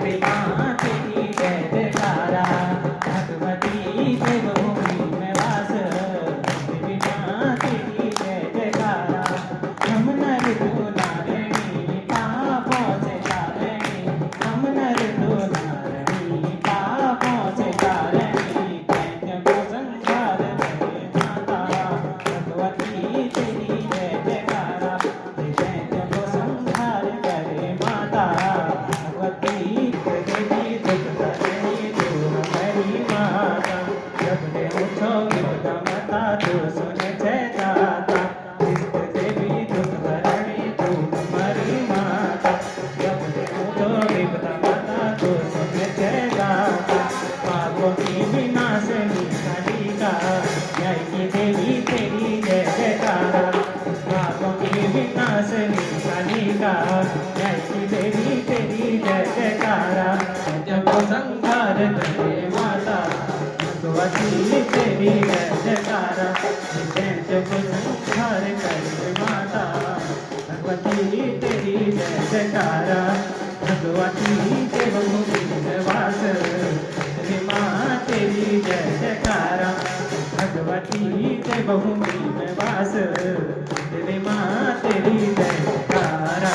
देवी माँ तेरी जय जयकारा, भगवती देवभूमि में वास, देवी माँ तेरी जय जयकारा। हम नर तू नारिणी पापों से तारिणी, हम नर तू नारिणी पापों से तारिणी, दैत्य को संहार करे माता, भगवती तेरी जय जयकारा, दैत्य को संहार करे माता, भगवती देवी दुख हरणी तू हमारी माता, जब ले उठो विपदा माता तू सुन जय दाता, इष्ट देवी दुख हरणी तू हमारी माता, जब ले उठो विपदा माता तू सुन जय दाता। पापों की विनाशनी कालिका, न्याय की देवी तेरी जय जयकारा, पापों की विनाशनी कालिका, न्याय की देवी तेरी जय जयकारा। जब संहार करे माता, भगवती तेरी जय जयकारा, जब संहार करे माता, भगवती तेरी जय जयकारा, भगवती देवभूमि में वास, देवी माँ तेरी जय जयकारा, भगवती देवभूमि में वास, देवी माँ तेरी जय जयकारा।